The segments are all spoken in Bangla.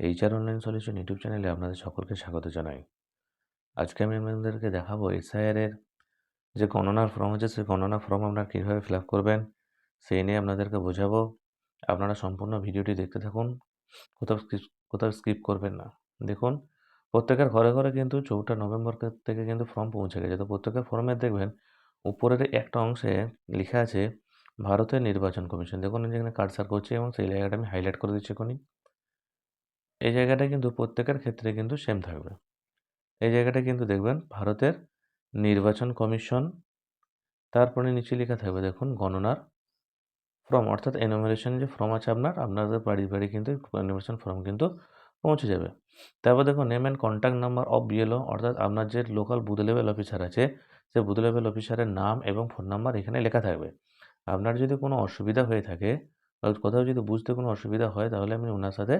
এইচআর অনলাইন সলিউশন ইউটিউব চ্যানেলে আপনাদের সকলকে স্বাগত জানাই। আজকে আমি আপনাদেরকে দেখাবো এসআইআর এর যে গণনার ফর্ম আছে সেই গণনা ফর্ম আপনারা কীভাবে ফিল আপ করবেন সেই নিয়ে আপনাদেরকে বোঝাবো। আপনারা সম্পূর্ণ ভিডিওটি দেখতে থাকুন, কোথাও স্কিপ করবেন না। দেখুন, প্রত্যেকের ঘরে ঘরে কিন্তু 4 নভেম্বর থেকে কিন্তু ফর্ম পৌঁছে গেছে। তো প্রত্যেকের ফর্মে দেখবেন উপরের একটা অংশে লেখা আছে ভারতের নির্বাচন কমিশন। দেখুন যেখানে কার্সার করছি এবং সেই জায়গাটা আমি হাইলাইট করে দিচ্ছি এখনই। এই জায়গাটা কিন্তু প্রত্যেকের ক্ষেত্রে কিন্তু সেম থাকবে। এই জায়গাটা কিন্তু দেখবেন ভারতের নির্বাচন কমিশন, তারপরে নিচে লেখা থাকবে দেখুন গণনার ফর্ম, অর্থাৎ এনুমারেশন যে ফর্ম আছে আপনাদের বাড়ি বাড়ি কিন্তু এনুমারেশন ফর্ম কিন্তু পৌঁছে যাবে। তারপর দেখুন name and contact number of BLO, অর্থাৎ আপনার যে লোকাল বুথ লেভেল অফিসার আছে সেই বুথ লেভেল অফিসারের নাম এবং ফোন নাম্বার এখানে লেখা থাকবে। আপনার যদি কোনো অসুবিধা হয়ে থাকে বা কোথাও যদি বুঝতে কোনো অসুবিধা হয় তাহলে আপনি ওনার সাথে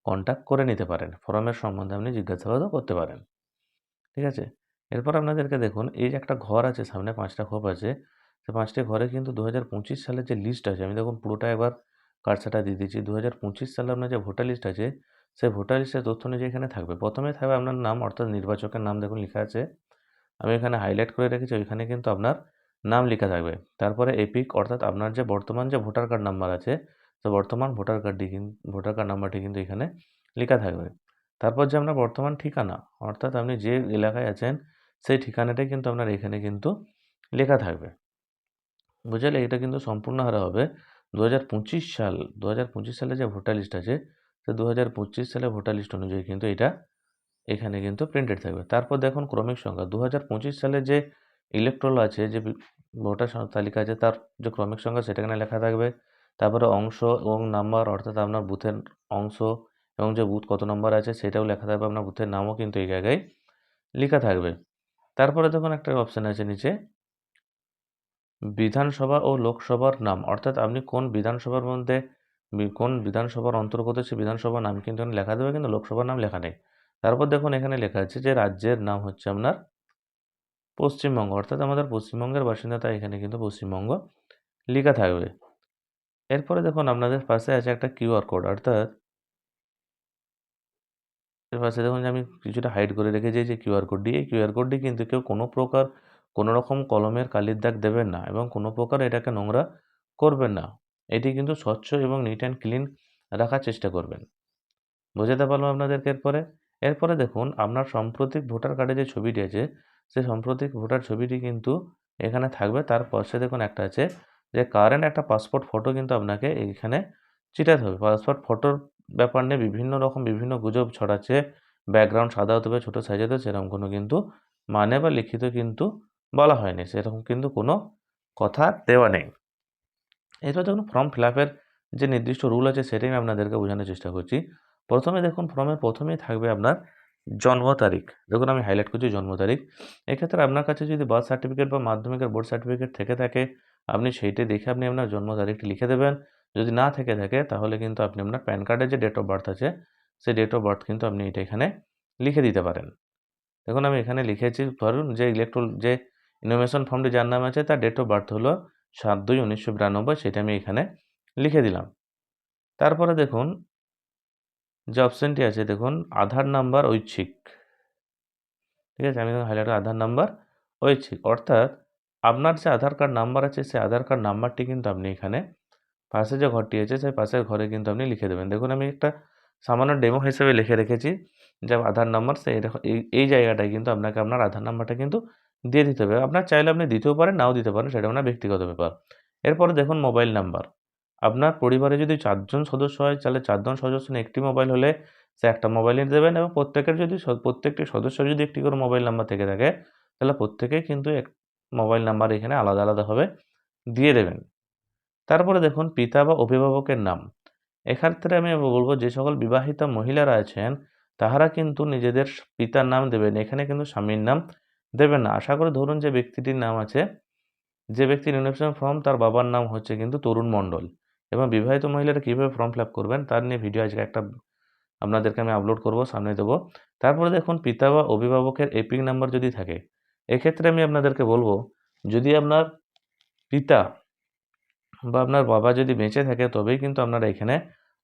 কন্ট্যাক্ট করে নিতে পারেন, ফর্মের সম্বন্ধে আপনি জিজ্ঞাসাবাদও করতে পারেন। ঠিক আছে? এরপর আপনাদেরকে দেখুন এই যে একটা ঘর আছে, সামনে 5টা খোপ আছে। সেই 5টি ঘরে কিন্তু 2025 সালের যে লিস্ট আছে, আমি দেখুন পুরোটা একবার কার্সারটা দিয়ে দিচ্ছি। 2025 সালে আপনার যে ভোটার লিস্ট আছে, সেই ভোটার লিস্টের তথ্য অনুযায়ী এখানে থাকবে। ১ম এ থাকবে আপনার নাম, অর্থাৎ নির্বাচকের নাম দেখুন লেখা আছে। আমি এখানে হাইলাইট করে রেখেছি, ওইখানে কিন্তু আপনার নাম লেখা থাকবে। তারপরে এপিক, অর্থাৎ আপনার যে বর্তমান যে ভোটার কার্ড নাম্বার আছে, তো বর্তমান ভোটার কার্ড নাম্বারটি কিন্তু এখানে লেখা থাকবে। তারপর যে আপনার বর্তমান ঠিকানা, অর্থাৎ আপনি যে এলাকায় আছেন সেই ঠিকানাটাই কিন্তু আপনার এখানে কিন্তু লেখা থাকবে। বুঝলে? এটা কিন্তু সম্পূর্ণ হারে হবে ২০২৫ সাল। ২০২৫ সালে যে ভোটার লিস্ট আছে, তো ২০২৫ সালের ভোটার লিস্ট অনুযায়ী কিন্তু এটা এখানে কিন্তু প্রিন্টেড থাকবে। তারপর দেখুন ক্রমিক সংখ্যা। ২০২৫ সালে যে ইলেকটোরাল আছে, যে ভোটার তালিকা আছে, তার যে ক্রমিক সংখ্যা সেটা এখানে লেখা থাকবে। তারপরে অংশ এবং নাম্বার, অর্থাৎ আপনার বুথের অংশ এবং যে বুথ কত নম্বর আছে সেটাও লেখা থাকবে। আপনার বুথের নামও কিন্তু এই জায়গায় লেখা থাকবে। তারপরে দেখুন একটা অপশন আছে নিচে, বিধানসভা ও লোকসভার নাম, অর্থাৎ আপনি কোন বিধানসভার মধ্যে কোন বিধানসভার অন্তর্গত সেই বিধানসভার নাম কিন্তু এখানে লেখা দেবে, কিন্তু লোকসভার নাম লেখা নেই। তারপর দেখুন এখানে লেখা আছে যে রাজ্যের নাম হচ্ছে আপনার পশ্চিমবঙ্গ, অর্থাৎ আমাদের পশ্চিমবঙ্গের বাসিন্দা, তাই এখানে কিন্তু পশ্চিমবঙ্গ লেখা থাকবে। এরপরে দেখুন আপনাদের পাশে আছে একটা কিউআর কোড, অর্থাৎ এর পাশে দেখুন যে আমি কিছুটা হাইড করে রেখেছি এই যে কিউআর কোডটি। এই কিউআর কোডটি কিন্তু কেউ কোনো প্রকার কোনো রকম কলমের কালির দাগ দেবেন না এবং কোনো প্রকার এটাকে নোংরা করবেন না। এটি কিন্তু স্বচ্ছ এবং নিট অ্যান্ড ক্লিন রাখার চেষ্টা করবেন। বোঝাতে পারলাম আপনাদেরকে এরপরে? এরপরে দেখুন আপনার সাম্প্রতিক ভোটার কার্ডে যে ছবিটি আছে, সেই সাম্প্রতিক ভোটার ছবিটি কিন্তু এখানে থাকবে। তার পাশে দেখুন একটা আছে যে কারেন্ট একটা পাসপোর্ট ফটো কিন্তু আপনাকে এইখানে চিটাতে হবে। পাসপোর্ট ফটোর ব্যাপার নিয়ে বিভিন্ন রকম বিভিন্ন গুজব ছড়াচ্ছে। ব্যাকগ্রাউন্ড সাদা হতে হবে, ছোটো সাইজ হতে হবে, সেরকম কোনো কিন্তু মানে বা লিখিত কিন্তু বলা হয়নি। সেরকম কিন্তু কোনো কথা দেওয়া নেই। এরপর দেখুন ফর্ম ফিল আপের যে নির্দিষ্ট রুল আছে সেটাই আমি আপনাদেরকে বোঝানোর চেষ্টা করছি। প্রথমে দেখুন ফর্মের প্রথমেই থাকবে আপনার জন্ম তারিখ। দেখুন আমি হাইলাইট করছি জন্ম তারিখ। এক্ষেত্রে আপনার কাছে যদি বার্থ সার্টিফিকেট বা মাধ্যমিকের বোর্ড সার্টিফিকেট থেকে থাকে, আপনি সেইটি দেখে আপনি আপনার জন্ম তারিখটি লিখে দেবেন। যদি না থেকে থাকে তাহলে কিন্তু আপনি আপনার প্যান কার্ডের যে ডেট অফ বার্থ আছে, সেই ডেট অফ বার্থ কিন্তু আপনি এটা এখানে লিখে দিতে পারেন। দেখুন আমি এখানে লিখেছি, ধরুন যে যে ইনফরমেশন ফর্মটি যার নামে আছে তার ডেট অফ বার্থ হলো ৭/২/১৯৯২, সেটা আমি এখানে লিখে দিলাম। তারপরে দেখুন যে অপশনটি আছে দেখুন আধার নাম্বার ঐচ্ছিক। ঠিক আছে? আমি হাইলাইট আধার নাম্বার ঐচ্ছিক, অর্থাৎ আপনার যে আধার কার্ড নাম্বার আছে সেই আধার কার্ড নাম্বারটি কিন্তু আপনি এখানে পাশে যে ঘরটি আছে সেই পাশের ঘরে কিন্তু আপনি লিখে দেবেন। দেখুন আমি একটা সামান্য ডেমো হিসেবে লিখে রেখেছি যে আধার নাম্বার, সেই এই জায়গাটায় কিন্তু আপনাকে আপনার আধার নাম্বারটা কিন্তু দিয়ে দিতে হবে। আপনার চাইলে আপনি দিতেও পারেন, নাও দিতে পারেন, সেটা আপনার ব্যক্তিগত ব্যাপার। এরপরে দেখুন মোবাইল নাম্বার। আপনার পরিবারে যদি ৪ জন সদস্য হয় তাহলে ৪ জন সদস্য নিয়ে একটি মোবাইল হলে সে একটা মোবাইলই দেবেন এবং প্রত্যেকটি সদস্যের যদি একটি করে মোবাইল নাম্বার থেকে থাকে তাহলে প্রত্যেকেই কিন্তু মোবাইল নাম্বার এখানে আলাদা আলাদাভাবে দিয়ে দেবেন। তারপরে দেখুন পিতা বা অভিভাবকের নাম। এক্ষেত্রে আমি বলব যে সকল বিবাহিতা মহিলারা আছেন তাহারা কিন্তু নিজেদের পিতার নাম দেবেন। এখানে কিন্তু স্বামীর নাম দেবেন না। আশা করি ধরুন যে ব্যক্তিটির নাম আছে, যে ব্যক্তির নির্বাচন ফর্ম তার বাবার নাম হচ্ছে কিন্তু তরুণ মণ্ডল, এবং বিবাহিত মহিলারা কীভাবে ফর্ম ফিল আপ করবেন তার নিয়ে ভিডিও আজকে একটা আপনাদেরকে আমি আপলোড করব, সামনে দেবো। তারপরে দেখুন পিতা বা অভিভাবকের এপিক নাম্বার যদি থাকে, এক্ষেত্রে আমি আপনাদেরকে বলব যদি আপনার পিতা বা আপনার বাবা যদি বেঁচে থাকে তবেই কিন্তু আপনারা এখানে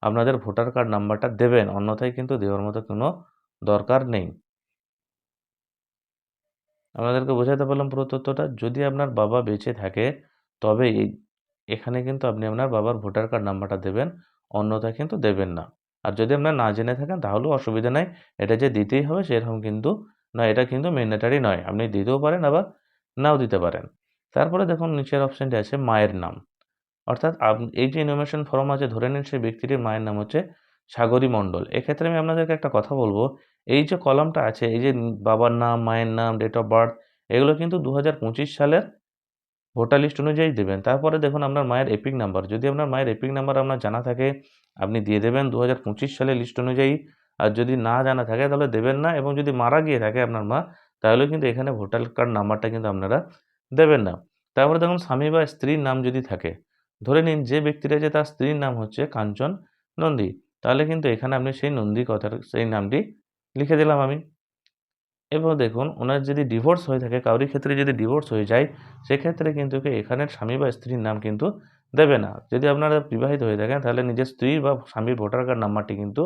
আপনাদের ভোটার কার্ড নাম্বারটা দেবেন, অন্যথায় কিন্তু দেওয়ার মতো কোনো দরকার নেই। আপনাদেরকে বোঝাতে পারলাম পুরো তথ্যটা। যদি আপনার বাবা বেঁচে থাকে তবে এখানে কিন্তু আপনি আপনার বাবার ভোটার কার্ড নাম্বারটা দেবেন, অন্যথায় কিন্তু দেবেন না। আর যদি আপনারা না জেনে থাকেন তাহলেও অসুবিধা নাই। এটা যে দিতেই হবে সেরকম কিন্তু না, এটা কিন্তু ম্যান্ডেটরি নয়। আপনি দিতেও পারেন আবার নাও দিতে পারেন। তারপরে দেখুন নিচের অপশনটি আছে মায়ের নাম। অর্থাৎ এই যে ইনফরমেশন ফর্ম আছে, ধরে নিন সেই ব্যক্তিটির মায়ের নাম হচ্ছে সাগরী মণ্ডল। এক্ষেত্রে আমি আপনাদেরকে একটা কথা বলবো, এই যে কলামটা আছে, এই যে বাবার নাম, মায়ের নাম, ডেট অফ বার্থ, এগুলো কিন্তু ২০২৫ সালের ভোটার লিস্ট অনুযায়ী দেবেন। তারপরে দেখুন আপনার মায়ের এপিক নাম্বার। যদি আপনার মায়ের এপিক নাম্বার আপনার জানা থাকে, আপনি দিয়ে দেবেন ২০২৫ সালের লিস্ট অনুযায়ী। আর যদি না জানা থাকে তাহলে দেবেন না, এবং যদি মারা গিয়ে থাকে আপনার মা, তাহলে কিন্তু এখানে ভোটার কার্ড নাম্বারটা কিন্তু আপনারা দেবেন না। তারপরে দেখুন স্বামী বা স্ত্রীর নাম যদি থাকে, ধরে নিন যে ব্যক্তিটা যে তার স্ত্রীর নাম হচ্ছে কাঞ্চন নন্দী, তাহলে কিন্তু এখানে আপনি সেই নন্দী কথার সেই নামটি লিখে দিলাম আমি। এবার দেখুন ওনার যদি ডিভোর্স হয়ে থাকে, কারোর ক্ষেত্রে যদি ডিভোর্স হয়ে যায়, সেক্ষেত্রে কিন্তু এখানে স্বামী বা স্ত্রীর নাম কিন্তু দেবে না। যদি আপনারা বিবাহিত হয়ে থাকেন তাহলে নিজের স্ত্রী বা স্বামীর ভোটার কার্ড নাম্বারটি কিন্তু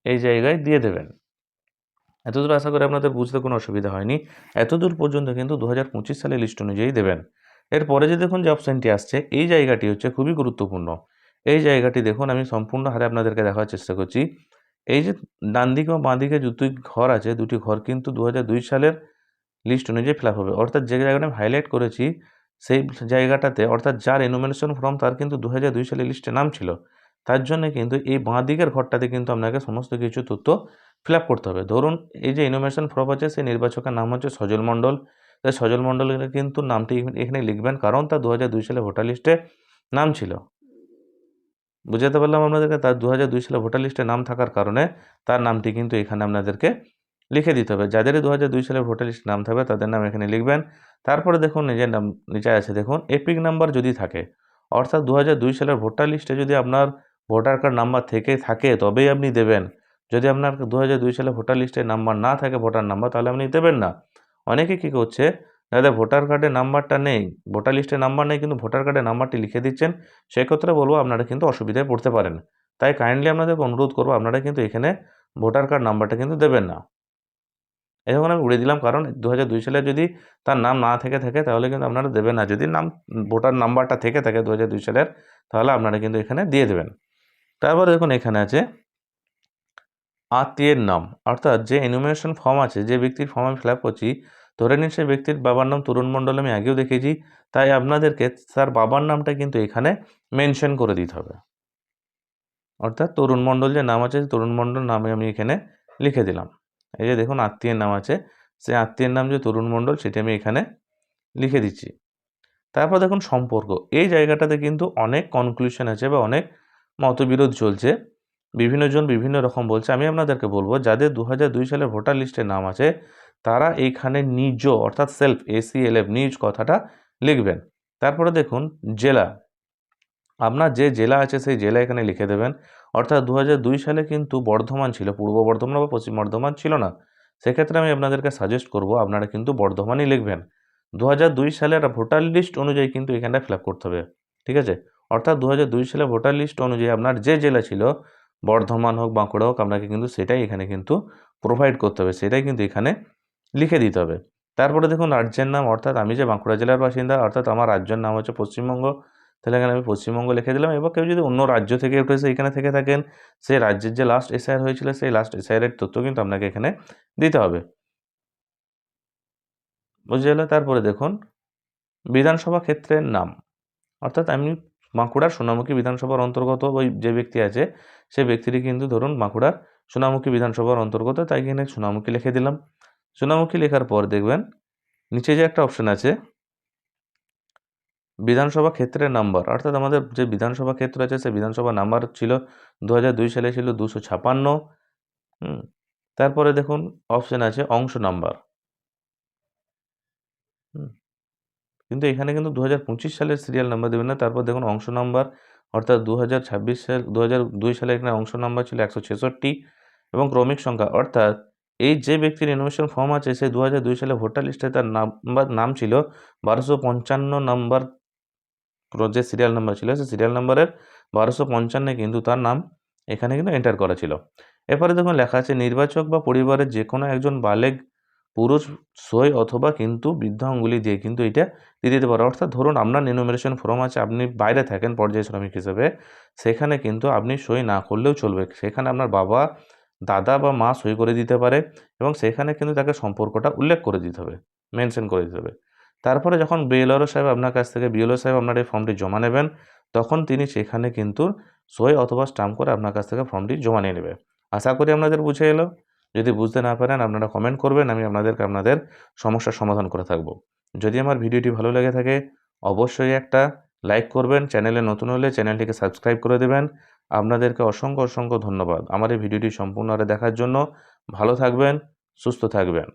এই জায়গায় দিয়ে দেবেন। এতদূর আশা করি আপনাদের বুঝতে কোনো অসুবিধা হয়নি। এতদূর পর্যন্ত কিন্তু ২০২৫ সালের লিস্ট অনুযায়ী দেবেন। এরপরে যে দেখুন যে অপশানটি আসছে, এই জায়গাটি হচ্ছে খুবই গুরুত্বপূর্ণ। এই জায়গাটি দেখুন আমি সম্পূর্ণ হারে আপনাদেরকে দেখার চেষ্টা করছি। এই যে ডানদিকে ও বাঁদিকে দুটি ঘর আছে, দুটি ঘর কিন্তু ২০০২ সালের লিস্ট অনুযায়ী ফিল আপ হবে। অর্থাৎ যে জায়গাটা আমি হাইলাইট করেছি সেই জায়গাটাতে, অর্থাৎ যার এনুমারেশন ফর্ম তার কিন্তু ২০০২ সালের লিস্টে নাম ছিল। তার জন্য কিন্তু এই বাঁদিকের ঘরটাতে কিন্তু আপনাকে সমস্ত কিছু তথ্য ফিল আপ করতে হবে। ধরুন এই যে এনুমারেশন ফর্ম আছে, সেই নির্বাচকের নাম হচ্ছে সজল মণ্ডল। তাই সজল মণ্ডলের কিন্তু নামটি এখানে লিখবেন, কারণ তার ২০০২ সালে ভোটার লিস্টে নাম ছিল। বুঝাতে পারলাম আপনাদেরকে? তার ২০০২ সালে ভোটার লিস্টে নাম থাকার কারণে তার নামটি কিন্তু এখানে আপনাদেরকে লিখে দিতে হবে। যাদেরই ২০০২ সালে ভোটার লিস্টে নাম থাকবে তাদের নাম এখানে লিখবেন। তারপরে দেখুন নিজের নাম নিচে আছে দেখুন এপিক নাম্বার যদি থাকে, অর্থাৎ ২০০২ সালের ভোটার লিস্টে যদি আপনার ভোটার কার্ড নাম্বার থেকে থাকে তবেই আপনি দেবেন। যদি আপনার ২০০২ সালে ভোটার লিস্টে নাম্বার না থাকে ভোটার নাম্বার, তাহলে আপনি দেবেন না। অনেকে কী করছে, যাদের ভোটার কার্ডে নাম্বারটা নেই, ভোটার লিস্টে নাম্বার নেই কিন্তু ভোটার কার্ডে নাম্বারটি লিখে দিচ্ছেন, সেক্ষেত্রে বলব আপনারা কিন্তু অসুবিধায় পড়তে পারেন। তাই কাইন্ডলি আপনাদেরকে অনুরোধ করব আপনারা কিন্তু এখানে ভোটার কার্ড নাম্বারটা কিন্তু দেবেন না। এখন আমি উড়িয়ে দিলাম, কারণ ২০০২ সালে যদি তার নাম না থেকে থাকে তাহলে কিন্তু আপনারা দেবেন না। যদি নাম ভোটার নাম্বারটা থেকে থাকে ২০০২ সালের, তাহলে আপনারা কিন্তু এখানে দিয়ে দেবেন। তারপরে দেখুন এখানে আছে আত্মীয়ের নাম। অর্থাৎ যে এনুমারেশন ফর্ম আছে, যে ব্যক্তির ফর্ম আমি ফিল আপ করছি, ধরে নিন সেই ব্যক্তির বাবার নাম তরুণ মণ্ডল, আমি আগেও দেখিয়েছি। তাই আপনাদেরকে তার বাবার নামটা কিন্তু এখানে মেনশন করে দিতে হবে। অর্থাৎ তরুণ মণ্ডল যে নাম আছে, তরুণ মণ্ডল নামে আমি এখানে লিখে দিলাম। এই যে দেখুন আত্মীয়ের নাম আছে, সেই আত্মীয়ের নাম যে তরুণ মণ্ডল সেটি আমি এখানে লিখে দিচ্ছি। তারপর দেখুন সম্পর্ক। এই জায়গাটাতে কিন্তু অনেক কনক্লুশন আছে বা অনেক মতবিরোধ চলছে। বিভিন্ন জন বিভিন্ন রকম বলছে। আমি আপনাদেরকে বলব যাদের ২০০২ সালের ভোটার লিস্টে নাম আছে তারা এইখানে নিজ অর্থাৎ সেলফ ACLF নিজ কথাটা লিখবেন। তারপরে দেখুন জেলা। আপনার যে জেলা আছে সেই জেলা এখানে লিখে দেবেন। অর্থাৎ ২০০২ সালে কিন্তু বর্ধমান ছিল, পূর্ব বর্ধমান বা পশ্চিম বর্ধমান ছিল না। সেক্ষেত্রে আমি আপনাদেরকে সাজেস্ট করব আপনারা কিন্তু বর্ধমানই লিখবেন। ২০০২ সালের ভোটার লিস্ট অনুযায়ী কিন্তু এখানটা ফিল আপ করতে হবে। ঠিক আছে? অর্থাৎ ২০০২ সালে ভোটার লিস্ট অনুযায়ী আপনার যে জেলা ছিল, বর্ধমান হোক, বাঁকুড়া হোক, আপনাকে কিন্তু সেটাই এখানে কিন্তু প্রোভাইড করতে হবে। সেটাই কিন্তু এখানে লিখে দিতে হবে। তারপরে দেখুন রাজ্যের নাম। অর্থাৎ আমি যে বাঁকুড়া জেলার বাসিন্দা, অর্থাৎ আমার রাজ্যের নাম হচ্ছে পশ্চিমবঙ্গ। তাহলে এখানে আমি পশ্চিমবঙ্গ লিখে দিলাম। এবার কেউ যদি অন্য রাজ্য থেকে একটু এসে এখানে থেকে থাকেন, সেই রাজ্যের যে লাস্ট এসআইআর হয়েছিল সেই লাস্ট এসআইআর তথ্য কিন্তু আপনাকে এখানে দিতে হবে। বুঝে গেল? তারপরে দেখুন বিধানসভা ক্ষেত্রের নাম। অর্থাৎ আমি বাঁকুড়ার সোনামুখী বিধানসভার অন্তর্গত ওই যে ব্যক্তি আছে, সেই ব্যক্তিটি কিন্তু ধরুন বাঁকুড়ার সোনামুখী বিধানসভার অন্তর্গত, তাই এখানে সোনামুখী লিখে দিলাম। সোনামুখী লেখার পর দেখবেন নিচে যে একটা অপশন আছে বিধানসভা ক্ষেত্রের নাম্বার। অর্থাৎ আমাদের যে বিধানসভা ক্ষেত্র আছে সেই বিধানসভা নাম্বার ছিল ২০০২ সালে ছিল ২৫৬। তারপরে দেখুন অপশন আছে অংশ নাম্বার। হুম কিন্তু এখানে কিন্তু ২০২৫ সালের সিরিয়াল নাম্বার দেবেন না। তারপর দেখুন অংশ নাম্বার, অর্থাৎ ২০২৬ সাল ২০০২ সালে এখানে অংশ নাম্বার ছিল ১৬৬ এবং ক্রমিক সংখ্যা। অর্থাৎ এই যে ব্যক্তির ইনফরমেশন ফর্ম আছে সে ২০০২ সালে ভোটার লিস্টে তার নাম ছিল ১২৫৫ নাম্বার যে সিরিয়াল নাম্বার ছিল সেই সিরিয়াল নাম্বারের 1255 কিন্তু তার নাম এখানে কিন্তু এন্টার করা ছিল। এরপরে দেখুন লেখা আছে নির্বাচক বা পরিবারের যেকোনো একজন বালেগ পুরুষ সই অথবা কিন্তু বৃদ্ধ আঙ্গুলি দিয়ে কিন্তু এটা দিয়ে দিতে পারে। অর্থাৎ ধরুন আপনার এনুমারেশন ফর্ম আছে, আপনি বাইরে থাকেন পর্যায় শ্রমিক হিসেবে, সেখানে কিন্তু আপনি সই না করলেও চলবে। সেখানে আপনার বাবা, দাদা বা মা সই করে দিতে পারে এবং সেখানে কিন্তু তাকে সম্পর্কটা উল্লেখ করে দিতে হবে, মেনশন করে দিতে হবে। তারপরে যখন বিএলআরও সাহেব আপনার কাছ থেকে বিএলও সাহেব আপনার এই ফর্মটি জমা নেবেন, তখন তিনি সেখানে কিন্তু সই অথবা স্টাম্প করে আপনার কাছ থেকে ফর্মটি জমা নিয়ে নেবে। আশা করি আপনাদের বুঝে এলো। যদি বুঝতে না পারেন আপনারা কমেন্ট করবেন, আমি আপনাদেরকে আপনাদের সমস্যার সমাধান করে থাকব। যদি আমার ভিডিওটি ভালো লেগে থাকে অবশ্যই একটা লাইক করবেন, চ্যানেলে নতুন হলে চ্যানেলটিকে সাবস্ক্রাইব করে দেবেন। আপনাদেরকে অসংখ্য ধন্যবাদ আমার এই ভিডিওটি সম্পূর্ণ দেখার জন্য। ভালো থাকবেন, সুস্থ থাকবেন।